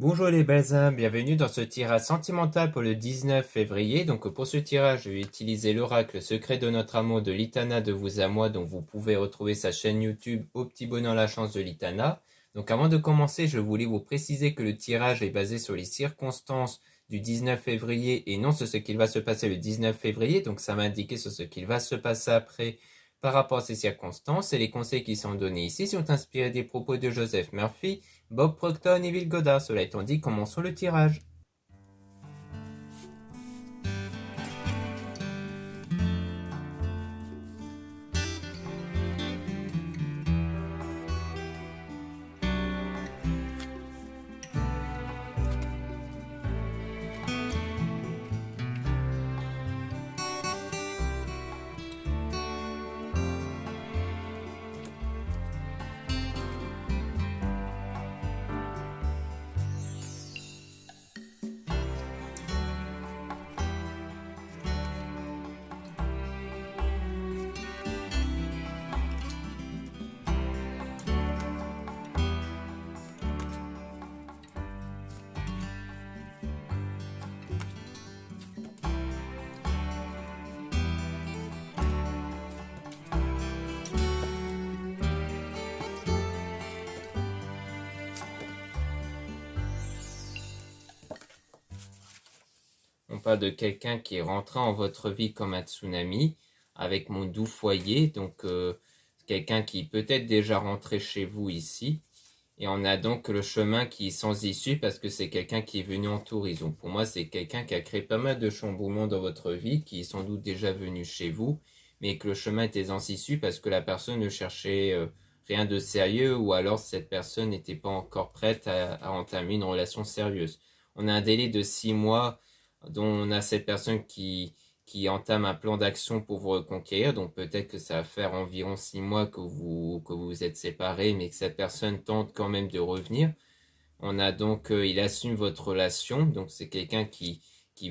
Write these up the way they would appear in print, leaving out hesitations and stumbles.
Bonjour les belles âmes, bienvenue dans ce tirage sentimental pour le 19 février. Donc pour ce tirage, je vais utiliser l'oracle Secret de notre amour de Litana de vous à moi. Donc vous pouvez retrouver sa chaîne YouTube Au Petit Bonheur la Chance de Litana. Donc avant de commencer, je voulais vous préciser que le tirage est basé sur les circonstances du 19 février et non sur ce qu'il va se passer le 19 février. Donc ça m'a indiqué sur ce qu'il va se passer après par rapport à ces circonstances, et les conseils qui sont donnés ici sont inspirés des propos de Joseph Murphy, Bob Proctor et Bill Goddard. Cela étant dit, commençons le tirage. On parle de quelqu'un qui est rentré en votre vie comme un tsunami, avec mon doux foyer, donc quelqu'un qui peut être déjà rentré chez vous ici. Et on a donc le chemin qui est sans issue parce que c'est quelqu'un qui est venu en tourisme. Pour moi, c'est quelqu'un qui a créé pas mal de chamboulements dans votre vie, qui est sans doute déjà venu chez vous, mais que le chemin était sans issue parce que la personne ne cherchait rien de sérieux, ou alors cette personne n'était pas encore prête à entamer une relation sérieuse. On a un délai de 6 mois dont on a cette personne qui entame un plan d'action pour vous reconquérir. Donc peut-être que ça va faire environ 6 mois que vous êtes séparés, mais que cette personne tente quand même de revenir. On a donc, il assume votre relation, donc c'est quelqu'un qui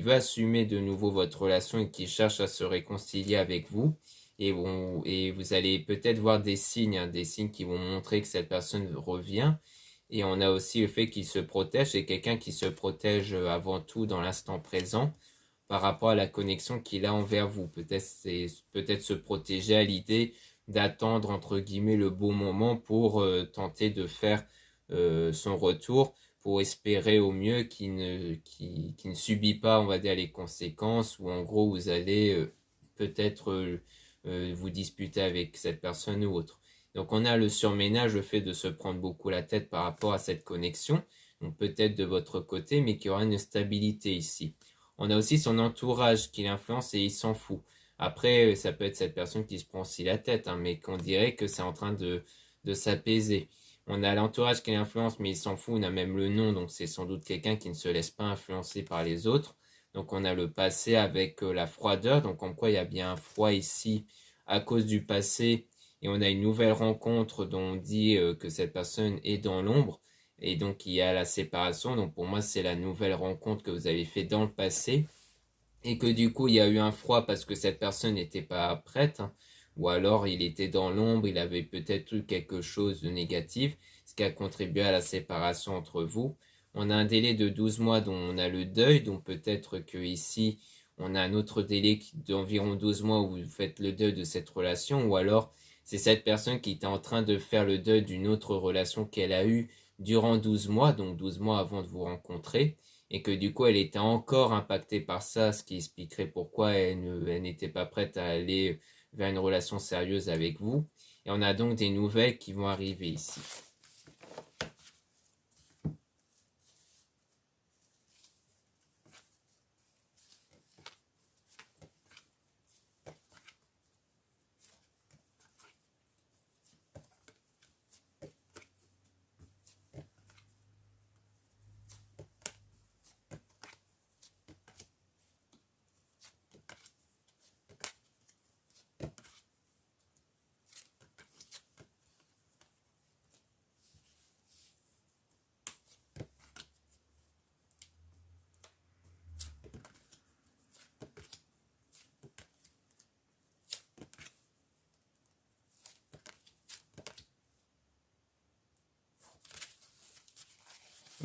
veut assumer de nouveau votre relation et qui cherche à se réconcilier avec vous. Et vous allez peut-être voir des signes qui vont montrer que cette personne revient. Et on a aussi le fait qu'il se protège, c'est quelqu'un qui se protège avant tout dans l'instant présent par rapport à la connexion qu'il a envers vous. Peut-être se protéger à l'idée d'attendre entre guillemets le bon moment pour tenter de faire son retour, pour espérer au mieux qu'il ne subit pas, on va dire, les conséquences, ou en gros vous allez peut-être vous disputer avec cette personne ou autre. Donc on a le surménage, le fait de se prendre beaucoup la tête par rapport à cette connexion, donc peut-être de votre côté, mais qu'il y aura une stabilité ici. On a aussi son entourage qui l'influence et il s'en fout. Après, ça peut être cette personne qui se prend aussi la tête, hein, mais qu'on dirait que c'est en train de s'apaiser. On a l'entourage qui l'influence, mais il s'en fout, on a même le nom, donc c'est sans doute quelqu'un qui ne se laisse pas influencer par les autres. Donc on a le passé avec la froideur, donc en quoi il y a bien un froid ici à cause du passé, et on a une nouvelle rencontre dont on dit que cette personne est dans l'ombre, et donc il y a la séparation. Donc pour moi c'est la nouvelle rencontre que vous avez fait dans le passé, et que du coup il y a eu un froid parce que cette personne n'était pas prête, hein, ou alors il était dans l'ombre, il avait peut-être eu quelque chose de négatif, ce qui a contribué à la séparation entre vous. On a un délai de 12 mois dont on a le deuil, donc peut-être que ici on a un autre délai d'environ 12 mois où vous faites le deuil de cette relation, ou alors c'est cette personne qui était en train de faire le deuil d'une autre relation qu'elle a eue durant 12 mois, donc 12 mois avant de vous rencontrer, et que du coup elle était encore impactée par ça, ce qui expliquerait pourquoi elle n'était pas prête à aller vers une relation sérieuse avec vous. Et on a donc des nouvelles qui vont arriver ici.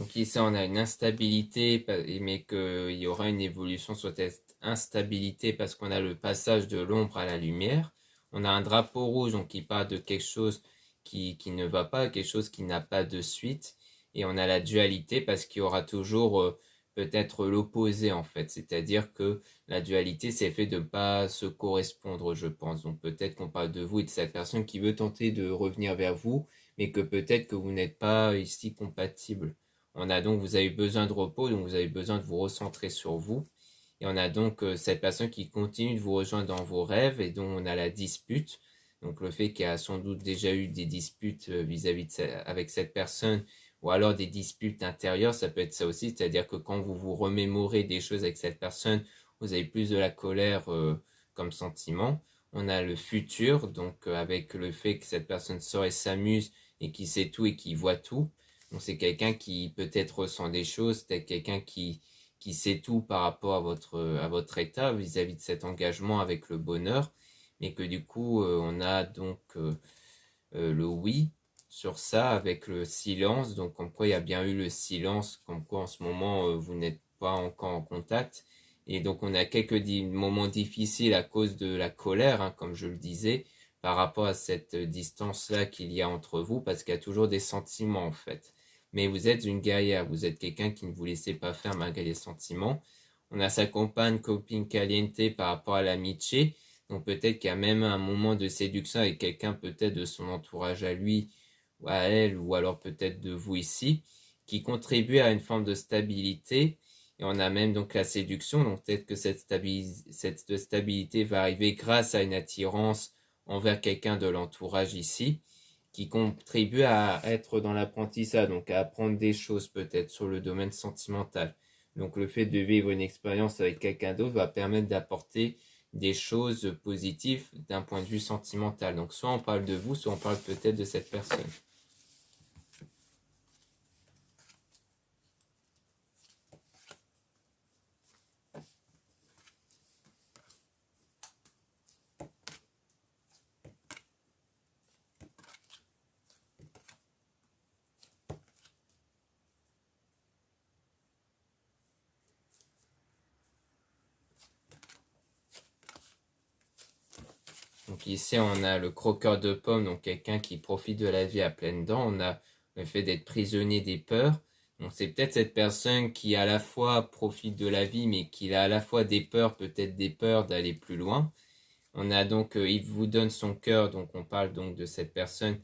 Donc ici, on a une instabilité, mais qu'il y aura une évolution sur cette instabilité parce qu'on a le passage de l'ombre à la lumière. On a un drapeau rouge donc qui parle de quelque chose qui ne va pas, quelque chose qui n'a pas de suite. Et on a la dualité parce qu'il y aura toujours peut-être l'opposé en fait. C'est-à-dire que la dualité, c'est le fait de ne pas se correspondre, je pense. Donc peut-être qu'on parle de vous et de cette personne qui veut tenter de revenir vers vous, mais que peut-être que vous n'êtes pas ici compatible. On a donc, vous avez besoin de repos, donc vous avez besoin de vous recentrer sur vous. Et on a donc cette personne qui continue de vous rejoindre dans vos rêves et dont on a la dispute. Donc le fait qu'il y a sans doute déjà eu des disputes vis-à-vis avec cette personne ou alors des disputes intérieures, ça peut être ça aussi. C'est-à-dire que quand vous vous remémorez des choses avec cette personne, vous avez plus de la colère comme sentiment. On a le futur, donc avec le fait que cette personne sort et s'amuse et qui sait tout et qui voit tout. Donc c'est quelqu'un qui peut-être ressent des choses, c'est quelqu'un qui sait tout par rapport à votre état vis-à-vis de cet engagement avec le bonheur, mais que du coup on a donc le oui sur ça avec le silence, donc comme quoi il y a bien eu le silence, comme quoi en ce moment vous n'êtes pas encore en contact, et donc on a quelques moments difficiles à cause de la colère, hein, comme je le disais, par rapport à cette distance-là qu'il y a entre vous, parce qu'il y a toujours des sentiments en fait. Mais vous êtes une guerrière, vous êtes quelqu'un qui ne vous laissez pas faire malgré les sentiments. On a sa compagne, copine caliente par rapport à l'amitié, donc peut-être qu'il y a même un moment de séduction avec quelqu'un peut-être de son entourage à lui ou à elle, ou alors peut-être de vous ici, qui contribue à une forme de stabilité. Et on a même donc la séduction, donc peut-être que cette stabilité va arriver grâce à une attirance envers quelqu'un de l'entourage ici, qui contribue à être dans l'apprentissage, donc à apprendre des choses peut-être sur le domaine sentimental. Donc le fait de vivre une expérience avec quelqu'un d'autre va permettre d'apporter des choses positives d'un point de vue sentimental. Donc soit on parle de vous, soit on parle peut-être de cette personne. Donc ici, on a le croqueur de pommes, donc quelqu'un qui profite de la vie à pleines dents. On a le fait d'être prisonnier des peurs. Donc c'est peut-être cette personne qui à la fois profite de la vie, mais qui a à la fois des peurs, peut-être des peurs d'aller plus loin. On a donc, il vous donne son cœur, donc on parle donc de cette personne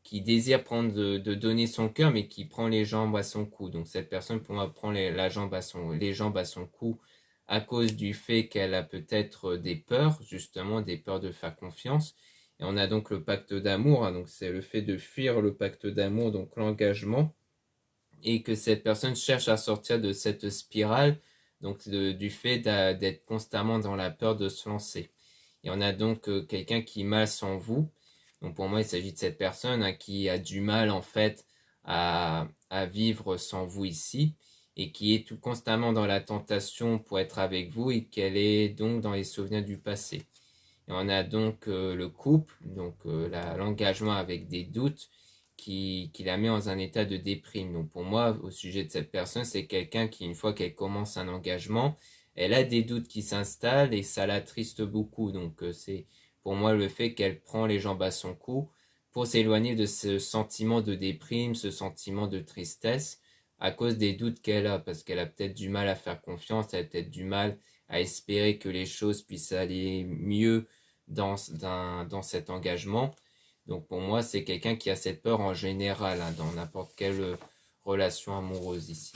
qui désire prendre de donner son cœur, mais qui prend les jambes à son cou. Donc cette personne, pour moi, prend les jambes à son cou à cause du fait qu'elle a peut-être des peurs, justement, des peurs de faire confiance. Et on a donc le pacte d'amour, hein, donc c'est le fait de fuir le pacte d'amour, donc l'engagement, et que cette personne cherche à sortir de cette spirale, donc du fait d'être constamment dans la peur de se lancer. Et on a donc quelqu'un qui mal sans vous. Donc pour moi, il s'agit de cette personne hein, qui a du mal en fait à vivre sans vous ici et qui est tout constamment dans la tentation pour être avec vous et qu'elle est donc dans les souvenirs du passé. Et on a donc le couple, donc l'engagement avec des doutes qui la met dans un état de déprime. Donc pour moi, au sujet de cette personne, c'est quelqu'un qui, une fois qu'elle commence un engagement, elle a des doutes qui s'installent et ça l'attriste beaucoup. Donc c'est pour moi le fait qu'elle prend les jambes à son cou pour s'éloigner de ce sentiment de déprime, ce sentiment de tristesse à cause des doutes qu'elle a, parce qu'elle a peut-être du mal à faire confiance, elle a peut-être du mal à espérer que les choses puissent aller mieux dans cet engagement. Donc pour moi, c'est quelqu'un qui a cette peur en général, hein, dans n'importe quelle relation amoureuse ici.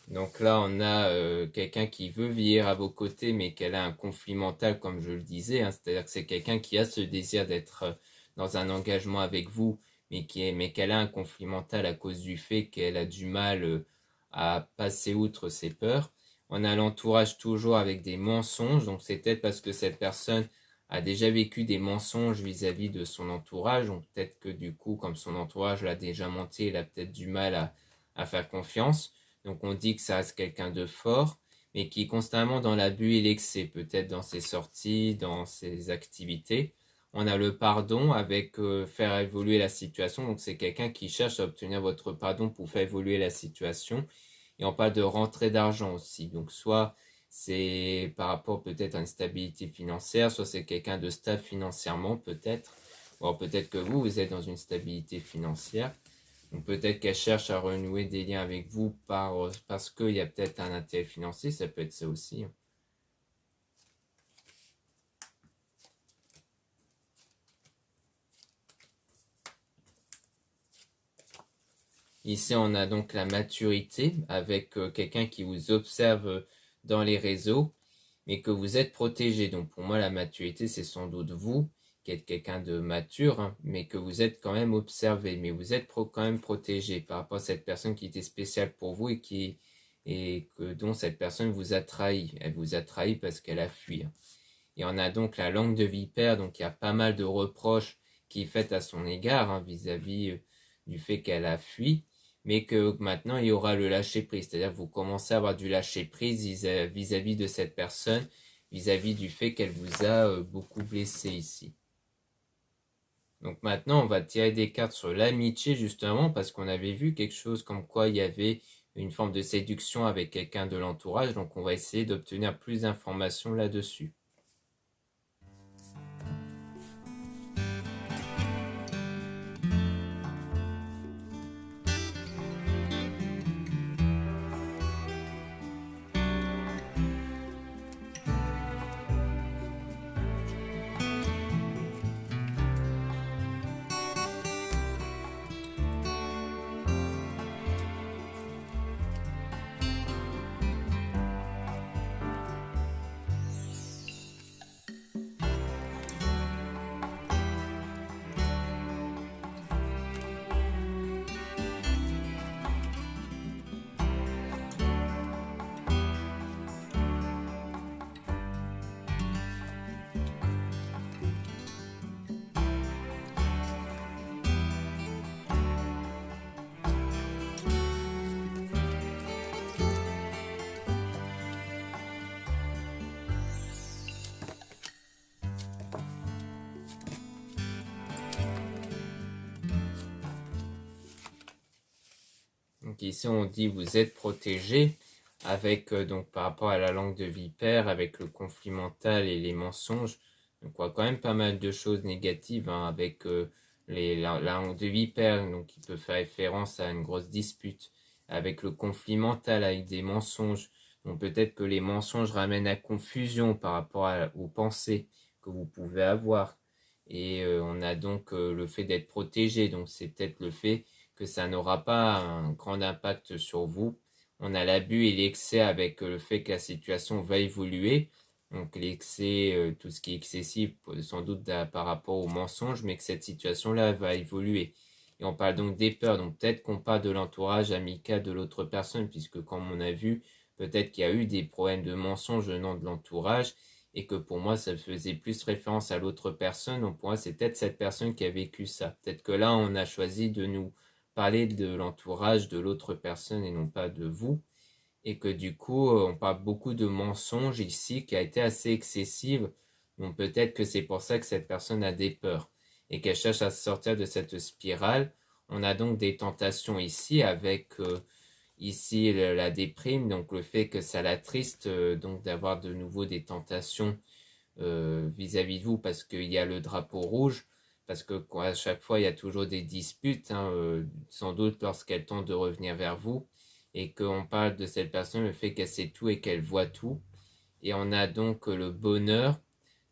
Donc là, on a quelqu'un qui veut vivre à vos côtés, mais qu'elle a un conflit mental, comme je le disais, hein. C'est-à-dire que c'est quelqu'un qui a ce désir d'être dans un engagement avec vous, mais qu'elle a un conflit mental à cause du fait qu'elle a du mal à passer outre ses peurs. On a l'entourage toujours avec des mensonges, donc c'est peut-être parce que cette personne a déjà vécu des mensonges vis-à-vis de son entourage. Donc peut-être que du coup, comme son entourage l'a déjà menti, il a peut-être du mal à faire confiance. Donc on dit que ça reste quelqu'un de fort, mais qui est constamment dans l'abus et l'excès, peut-être dans ses sorties, dans ses activités. On a le pardon avec faire évoluer la situation. Donc c'est quelqu'un qui cherche à obtenir votre pardon pour faire évoluer la situation. Et on parle de rentrée d'argent aussi. Donc soit c'est par rapport peut-être à une stabilité financière, soit c'est quelqu'un de stable financièrement peut-être. Ou alors peut-être que vous êtes dans une stabilité financière. Donc peut-être qu'elle cherche à renouer des liens avec vous parce qu'il y a peut-être un intérêt financier, ça peut être ça aussi. Ici, on a donc la maturité avec quelqu'un qui vous observe dans les réseaux, mais que vous êtes protégé. Donc pour moi, la maturité, c'est sans doute vous qui êtes quelqu'un de mature, hein, mais que vous êtes quand même observé, mais vous êtes quand même protégé par rapport à cette personne qui était spéciale pour vous et dont cette personne vous a trahi. Elle vous a trahi parce qu'elle a fui. Et on a donc la langue de vipère, donc il y a pas mal de reproches qui est faite à son égard hein, vis-à-vis du fait qu'elle a fui, mais que maintenant il y aura le lâcher-prise, c'est-à-dire que vous commencez à avoir du lâcher-prise vis-à-vis de cette personne, vis-à-vis du fait qu'elle vous a beaucoup blessé ici. Donc maintenant on va tirer des cartes sur l'amitié justement parce qu'on avait vu quelque chose comme quoi il y avait une forme de séduction avec quelqu'un de l'entourage, donc on va essayer d'obtenir plus d'informations là-dessus. Donc ici on dit vous êtes protégé avec donc par rapport à la langue de vipère, avec le conflit mental et les mensonges. Donc on voit quand même pas mal de choses négatives hein, avec la langue de vipère, donc qui peut faire référence à une grosse dispute, avec le conflit mental, avec des mensonges. Donc peut-être que les mensonges ramènent à confusion par rapport aux pensées que vous pouvez avoir. Et on a donc le fait d'être protégé, donc c'est peut-être le fait que ça n'aura pas un grand impact sur vous. On a l'abus et l'excès avec le fait que la situation va évoluer. Donc l'excès, tout ce qui est excessif, sans doute par rapport au mensonge, mais que cette situation-là va évoluer. Et on parle donc des peurs. Donc peut-être qu'on parle de l'entourage amical de l'autre personne, puisque comme on a vu, peut-être qu'il y a eu des problèmes de mensonge venant de l'entourage, et que pour moi, ça faisait plus référence à l'autre personne. Donc pour moi, c'est peut-être cette personne qui a vécu ça. Peut-être que là, on a choisi de nous parler de l'entourage de l'autre personne et non pas de vous. Et que du coup, on parle beaucoup de mensonges ici qui a été assez excessive. Donc peut-être que c'est pour ça que cette personne a des peurs et qu'elle cherche à sortir de cette spirale. On a donc des tentations ici avec ici la déprime, donc le fait que ça l'attriste donc d'avoir de nouveau des tentations vis-à-vis de vous parce qu'il y a le drapeau rouge, parce que à chaque fois il y a toujours des disputes, hein, sans doute lorsqu'elle tente de revenir vers vous, et qu'on parle de cette personne, le fait qu'elle sait tout et qu'elle voit tout. Et on a donc le bonheur,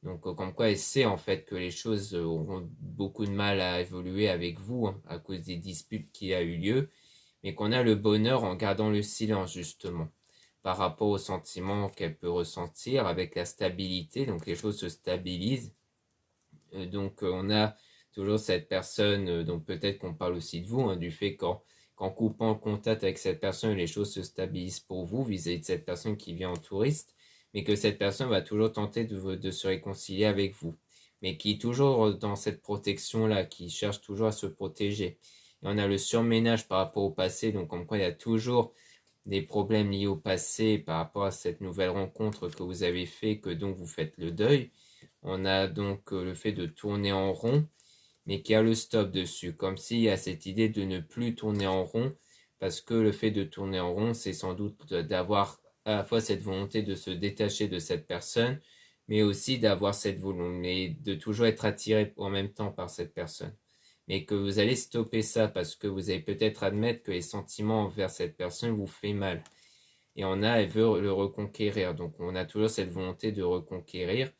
donc comme quoi elle sait en fait que les choses auront beaucoup de mal à évoluer avec vous hein, à cause des disputes qui a eu lieu, mais qu'on a le bonheur en gardant le silence justement par rapport aux sentiments qu'elle peut ressentir avec la stabilité, donc les choses se stabilisent. Donc on a toujours cette personne, donc peut-être qu'on parle aussi de vous, hein, du fait qu'en coupant le contact avec cette personne, les choses se stabilisent pour vous vis-à-vis de cette personne qui vient en touriste, mais que cette personne va toujours tenter de se réconcilier avec vous. mais qui est toujours dans cette protection-là, qui cherche toujours à se protéger. Et on a le surménage par rapport au passé, donc comme quoi il y a toujours des problèmes liés au passé par rapport à cette nouvelle rencontre que vous avez fait, que donc vous faites le deuil. On a donc le fait de tourner en rond, mais qui a le stop dessus, comme s'il y a cette idée de ne plus tourner en rond, parce que le fait de tourner en rond, c'est sans doute d'avoir à la fois cette volonté de se détacher de cette personne, mais aussi d'avoir cette volonté de toujours être attiré en même temps par cette personne. Mais que vous allez stopper ça parce que vous allez peut-être admettre que les sentiments envers cette personne vous fait mal. Et elle veut le reconquérir. Donc on a toujours cette volonté de reconquérir,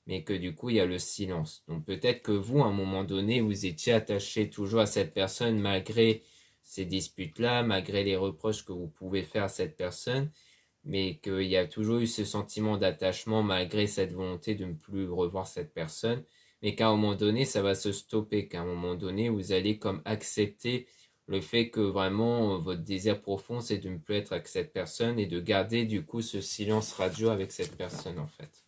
mais que du coup il y a le silence. Donc peut-être que vous, à un moment donné, vous étiez attaché toujours à cette personne malgré ces disputes-là, malgré les reproches que vous pouvez faire à cette personne, mais qu'il y a toujours eu ce sentiment d'attachement malgré cette volonté de ne plus revoir cette personne, mais qu'à un moment donné, ça va se stopper, qu'à un moment donné, vous allez comme accepter le fait que vraiment votre désir profond, c'est de ne plus être avec cette personne et de garder du coup ce silence radio avec cette personne en fait.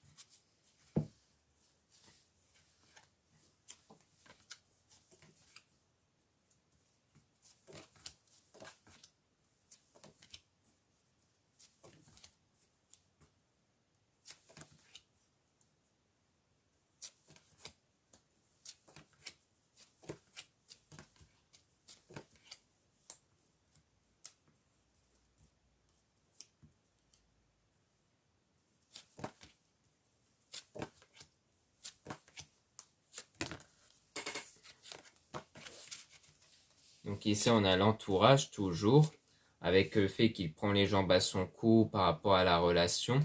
Donc ici, on a l'entourage toujours, avec le fait qu'il prend les jambes à son cou par rapport à la relation.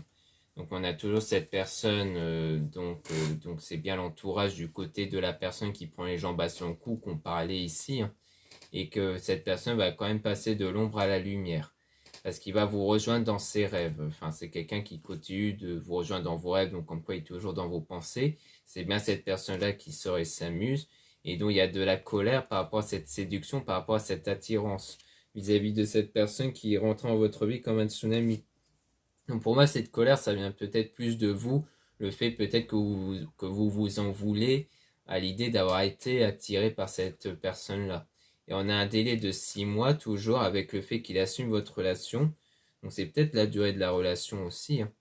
Donc on a toujours cette personne, donc c'est bien l'entourage du côté de la personne qui prend les jambes à son cou qu'on parlait ici, hein, et que cette personne va quand même passer de l'ombre à la lumière, parce qu'il va vous rejoindre dans ses rêves. Enfin, c'est quelqu'un qui continue de vous rejoindre dans vos rêves, donc comme quoi il est toujours dans vos pensées. C'est bien cette personne-là qui sort et s'amuse, et donc il y a de la colère par rapport à cette séduction, par rapport à cette attirance vis-à-vis de cette personne qui est rentrée en votre vie comme un tsunami. Donc pour moi, cette colère, ça vient peut-être plus de vous, le fait peut-être que vous en voulez à l'idée d'avoir été attiré par cette personne-là. Et on a un délai de 6 mois toujours avec le fait qu'il assume votre relation. Donc c'est peut-être la durée de la relation aussi, hein.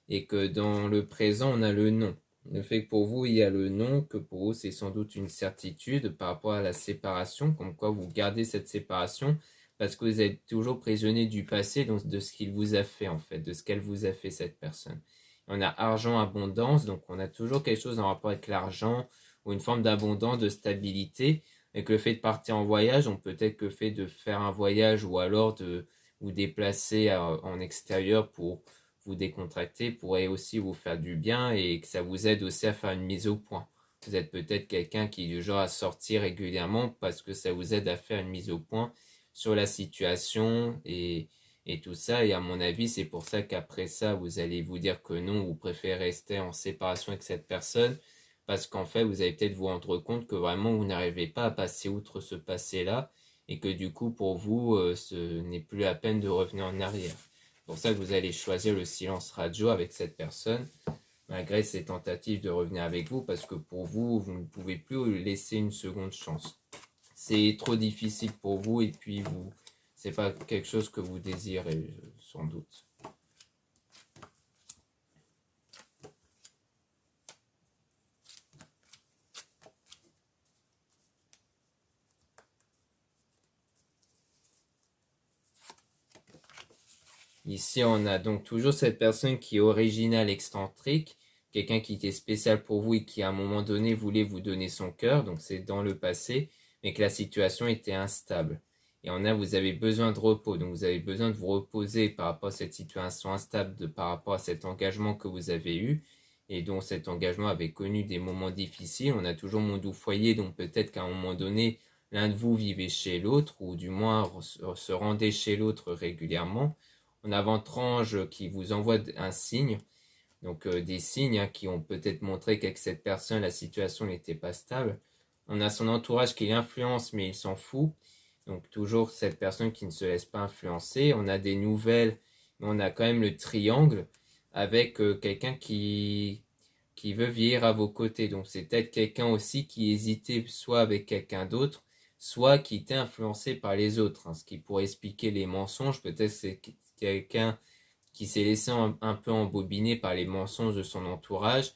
Et que dans le présent, on a le non. Le fait que pour vous, il y a le non, que pour vous, c'est sans doute une certitude par rapport à la séparation, comme quoi vous gardez cette séparation parce que vous êtes toujours prisonnier du passé, donc de ce qu'il vous a fait en fait, de ce qu'elle vous a fait cette personne. On a argent, abondance, donc on a toujours quelque chose en rapport avec l'argent ou une forme d'abondance, de stabilité. Avec le fait de partir en voyage, on peut-être que le fait de faire un voyage ou alors de vous déplacer en extérieur pour vous décontracter pourrait aussi vous faire du bien et que ça vous aide aussi à faire une mise au point. Vous êtes peut-être quelqu'un qui est du genre à sortir régulièrement parce que ça vous aide à faire une mise au point sur la situation et tout ça. Et à mon avis, c'est pour ça qu'après ça, vous allez vous dire que non, vous préférez rester en séparation avec cette personne parce qu'en fait, vous allez peut-être vous rendre compte que vraiment, vous n'arrivez pas à passer outre ce passé-là et que du coup, pour vous, ce n'est plus la peine de revenir en arrière. C'est pour ça que vous allez choisir le silence radio avec cette personne, malgré ses tentatives de revenir avec vous, parce que pour vous, vous ne pouvez plus lui laisser une seconde chance. C'est trop difficile pour vous et puis c'est pas quelque chose que vous désirez, sans doute. Ici, on a donc toujours cette personne qui est originale, excentrique, quelqu'un qui était spécial pour vous et qui à un moment donné voulait vous donner son cœur, donc c'est dans le passé, mais que la situation était instable. Et vous avez besoin de repos, donc vous avez besoin de vous reposer par rapport à cette situation instable, par rapport à cet engagement que vous avez eu, et dont cet engagement avait connu des moments difficiles. On a toujours mon doux foyer, donc peut-être qu'à un moment donné, l'un de vous vivait chez l'autre, ou du moins se rendait chez l'autre régulièrement. On a votre ange qui vous envoie un signe, donc des signes, hein, qui ont peut-être montré qu'avec cette personne, la situation n'était pas stable. On a son entourage qui l'influence, mais il s'en fout. Donc toujours cette personne qui ne se laisse pas influencer. On a des nouvelles, mais on a quand même le triangle avec quelqu'un qui qui veut vieillir à vos côtés. Donc c'est peut-être quelqu'un aussi qui hésitait soit avec quelqu'un d'autre, soit qui était influencé par les autres, hein, ce qui pourrait expliquer les mensonges. Peut-être c'est quelqu'un qui s'est laissé un peu embobiner par les mensonges de son entourage,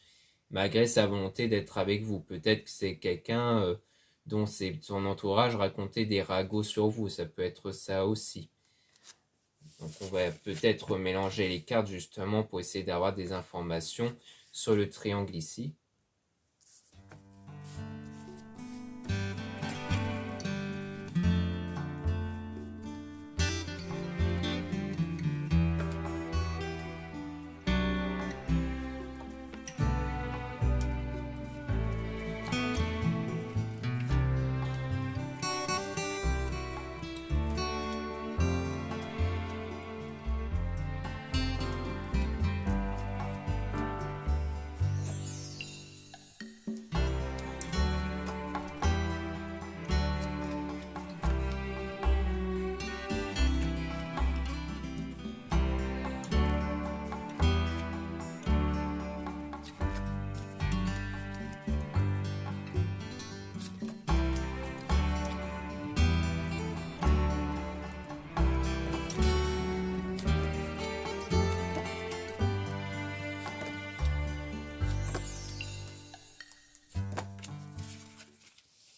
malgré sa volonté d'être avec vous. Peut-être que c'est quelqu'un dont son entourage racontait des ragots sur vous. Ça peut être ça aussi. Donc on va peut-être mélanger les cartes justement pour essayer d'avoir des informations sur le triangle ici.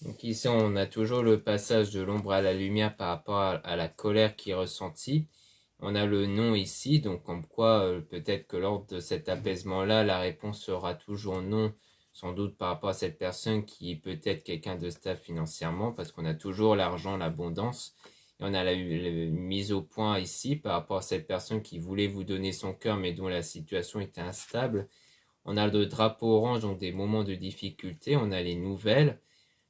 Donc ici, on a toujours le passage de l'ombre à la lumière par rapport à la colère qui est ressentie. On a le non ici, donc comme quoi peut-être que lors de cet apaisement-là, la réponse sera toujours non, sans doute par rapport à cette personne qui est peut-être quelqu'un de stable financièrement, parce qu'on a toujours l'argent, l'abondance. Et on a la mise au point ici par rapport à cette personne qui voulait vous donner son cœur, mais dont la situation était instable. On a le drapeau orange, donc des moments de difficulté. On a les nouvelles,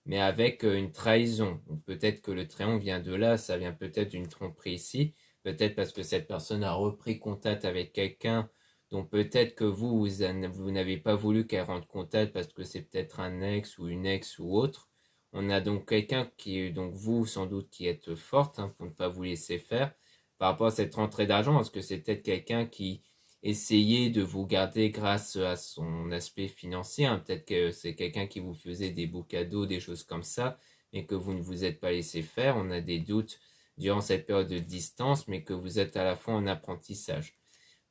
mais avec une trahison. Peut-être que le triangle vient de là, ça vient peut-être d'une tromperie ici, peut-être parce que cette personne a repris contact avec quelqu'un dont peut-être que vous n'avez pas voulu qu'elle rentre contact parce que c'est peut-être un ex ou une ex ou autre. On a donc quelqu'un qui est, donc vous sans doute qui êtes forte pour ne pas vous laisser faire par rapport à cette rentrée d'argent, parce que c'est peut-être quelqu'un qui essayait de vous garder grâce à son aspect financier. Peut-être que c'est quelqu'un qui vous faisait des beaux cadeaux, des choses comme ça, mais que vous ne vous êtes pas laissé faire. On a des doutes durant cette période de distance, mais que vous êtes à la fois en apprentissage.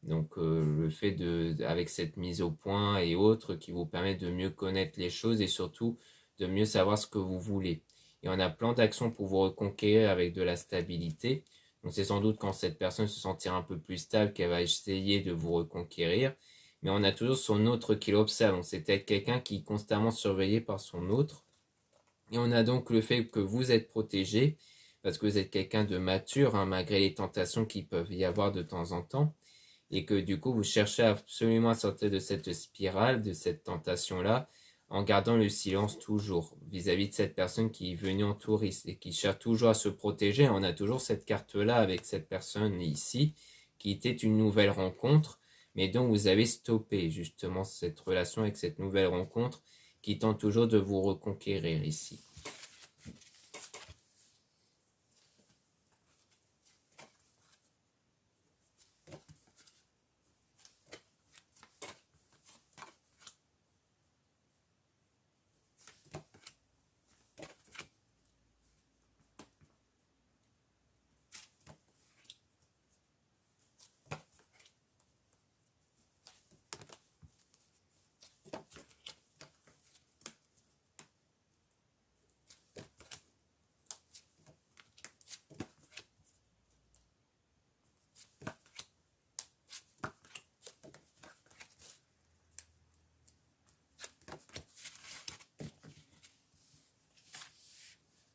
Donc le fait avec cette mise au point et autres qui vous permet de mieux connaître les choses et surtout de mieux savoir ce que vous voulez. Et on a plein d'actions pour vous reconquérir avec de la stabilité. Donc c'est sans doute quand cette personne se sentira un peu plus stable qu'elle va essayer de vous reconquérir. Mais on a toujours son autre qui l'observe. Donc c'est peut-être quelqu'un qui est constamment surveillé par son autre. Et on a donc le fait que vous êtes protégé parce que vous êtes quelqu'un de mature, malgré les tentations qui peuvent y avoir de temps en temps. Et que du coup vous cherchez absolument à sortir de cette spirale, de cette tentation-là, en gardant le silence toujours vis-à-vis de cette personne qui est venue en touriste et qui cherche toujours à se protéger. On a toujours cette carte-là avec cette personne ici, qui était une nouvelle rencontre, mais dont vous avez stoppé justement cette relation avec cette nouvelle rencontre qui tente toujours de vous reconquérir ici.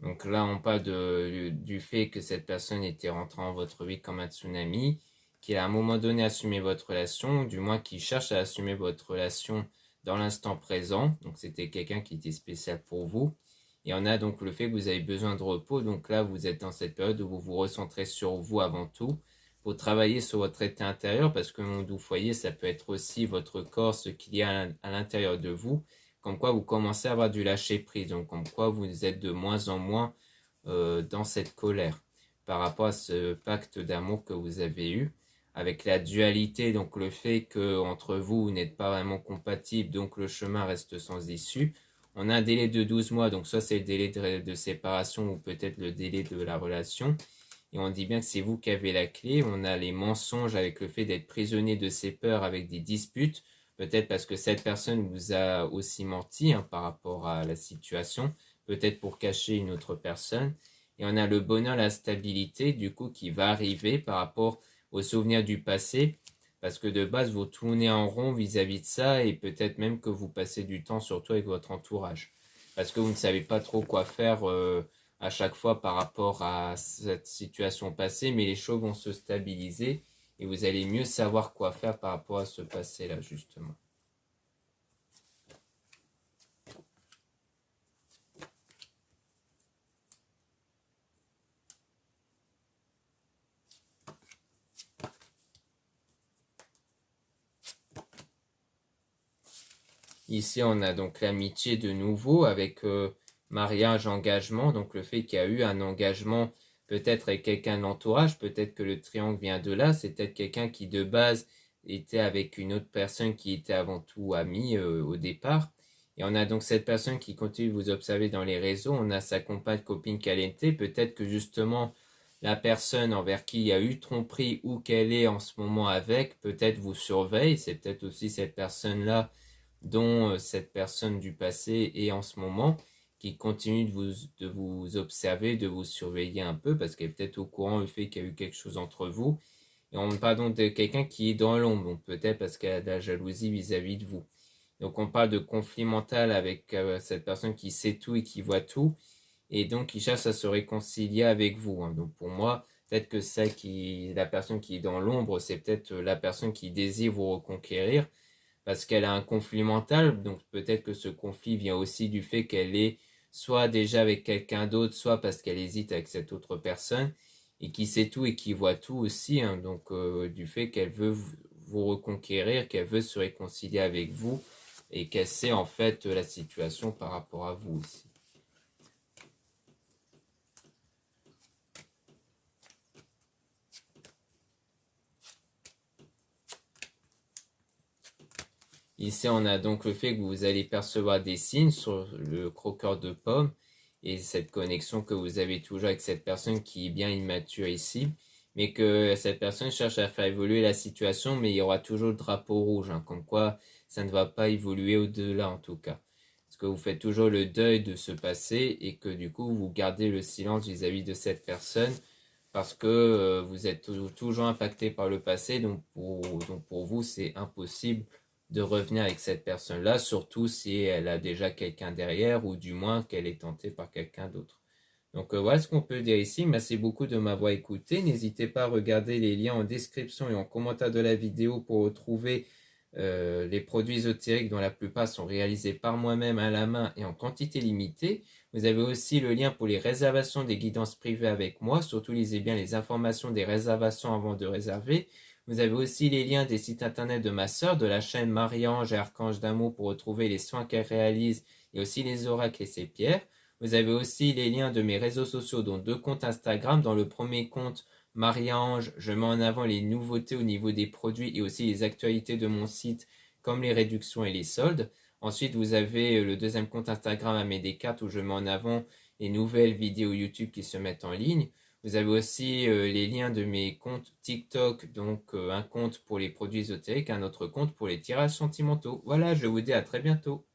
Donc là, on parle du fait que cette personne était rentrée en votre vie comme un tsunami, qui à un moment donné assumé votre relation, du moins qui cherche à assumer votre relation dans l'instant présent. Donc c'était quelqu'un qui était spécial pour vous. Et on a donc le fait que vous avez besoin de repos. Donc là, vous êtes dans cette période où vous vous recentrez sur vous avant tout pour travailler sur votre état intérieur, parce que mon doux foyer, ça peut être aussi votre corps, ce qu'il y a à l'intérieur de vous, comme quoi vous commencez à avoir du lâcher prise, donc comme quoi vous êtes de moins en moins dans cette colère par rapport à ce pacte d'amour que vous avez eu avec la dualité, donc le fait que entre vous, vous n'êtes pas vraiment compatibles, donc le chemin reste sans issue. On a un délai de 12 mois, donc soit c'est le délai de séparation ou peut-être le délai de la relation. Et on dit bien que c'est vous qui avez la clé. On a les mensonges avec le fait d'être prisonnier de ses peurs avec des disputes. Peut-être parce que cette personne vous a aussi menti par rapport à la situation. Peut-être pour cacher une autre personne. Et on a le bonheur, la stabilité, du coup, qui va arriver par rapport aux souvenirs du passé. Parce que de base, vous tournez en rond vis-à-vis de ça et peut-être même que vous passez du temps surtout avec votre entourage. Parce que vous ne savez pas trop quoi faire à chaque fois par rapport à cette situation passée, mais les choses vont se stabiliser et vous allez mieux savoir quoi faire par rapport à ce passé-là, justement. Ici, on a donc l'amitié de nouveau avec mariage, engagement, donc le fait qu'il y a eu un engagement peut-être avec quelqu'un de l'entourage, peut-être que le triangle vient de là, c'est peut-être quelqu'un qui de base était avec une autre personne qui était avant tout amie au départ. Et on a donc cette personne qui continue de vous observer dans les réseaux, on a sa compagne, copine qu'elle était, peut-être que justement la personne envers qui il y a eu tromperie ou qu'elle est en ce moment avec, peut-être vous surveille, c'est peut-être aussi cette personne-là dont cette personne du passé est en ce moment, qui continue de vous observer, de vous surveiller un peu, parce qu'elle est peut-être au courant du fait qu'il y a eu quelque chose entre vous. Et on parle donc de quelqu'un qui est dans l'ombre, donc peut-être parce qu'elle a de la jalousie vis-à-vis de vous. Donc on parle de conflit mental avec cette personne qui sait tout et qui voit tout, et donc qui cherche à se réconcilier avec vous. Donc pour moi, peut-être que la personne qui est dans l'ombre, c'est peut-être la personne qui désire vous reconquérir, parce qu'elle a un conflit mental, donc peut-être que ce conflit vient aussi du fait qu'elle est soit déjà avec quelqu'un d'autre, soit parce qu'elle hésite avec cette autre personne, et qui sait tout et qui voit tout aussi, donc du fait qu'elle veut vous reconquérir, qu'elle veut se réconcilier avec vous, et qu'elle sait en fait la situation par rapport à vous aussi. Ici, on a donc le fait que vous allez percevoir des signes sur le croqueur de pommes et cette connexion que vous avez toujours avec cette personne qui est bien immature ici, mais que cette personne cherche à faire évoluer la situation, mais il y aura toujours le drapeau rouge, comme quoi ça ne va pas évoluer au-delà en tout cas. Parce que vous faites toujours le deuil de ce passé et que du coup vous gardez le silence vis-à-vis de cette personne parce que vous êtes toujours impacté par le passé, donc pour vous c'est impossible de revenir avec cette personne-là, surtout si elle a déjà quelqu'un derrière ou du moins qu'elle est tentée par quelqu'un d'autre. Donc voilà ce qu'on peut dire ici. Merci beaucoup de m'avoir écouté. N'hésitez pas à regarder les liens en description et en commentaire de la vidéo pour retrouver les produits ésotériques dont la plupart sont réalisés par moi-même à la main et en quantité limitée. Vous avez aussi le lien pour les réservations des guidances privées avec moi. Surtout lisez bien les informations des réservations avant de réserver. Vous avez aussi les liens des sites internet de ma sœur, de la chaîne Marie-Ange et Archange d'amour pour retrouver les soins qu'elle réalise et aussi les oracles et ses pierres. Vous avez aussi les liens de mes réseaux sociaux, dont 2 comptes Instagram. Dans le premier compte, Marie-Ange, je mets en avant les nouveautés au niveau des produits et aussi les actualités de mon site, comme les réductions et les soldes. Ensuite, vous avez le deuxième compte Instagram Amédécart où je mets en avant les nouvelles vidéos YouTube qui se mettent en ligne. Vous avez aussi les liens de mes comptes TikTok, donc un compte pour les produits ésotériques, un autre compte pour les tirages sentimentaux. Voilà, je vous dis à très bientôt.